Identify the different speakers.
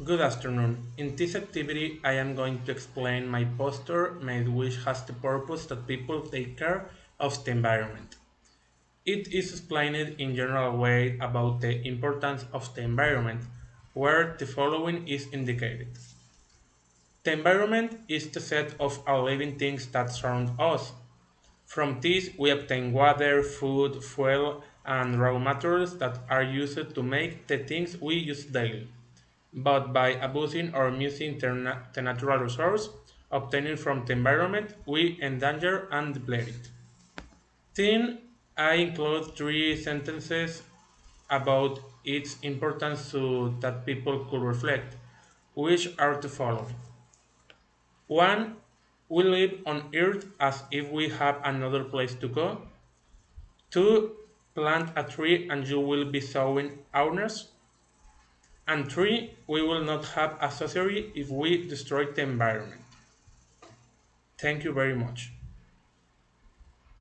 Speaker 1: Good afternoon. In this activity, I am going to explain my poster made which has the purpose that people take care of the environment. It is explained in general way about the importance of the environment, where the following is indicated. The environment is the set of all living things that surround us. From this, we obtain water, food, fuel, and raw materials that are used to make the things we use daily. But by abusing or misusing the natural resource obtained from the environment, we endanger and deplete it. Then I include three sentences about its importance so that people could reflect, which are the following. One, we live on Earth as if we have another place to go. Two, plant a tree and you will be sowing awareness. And three, we will not have a society if we destroy the environment. Thank you very much.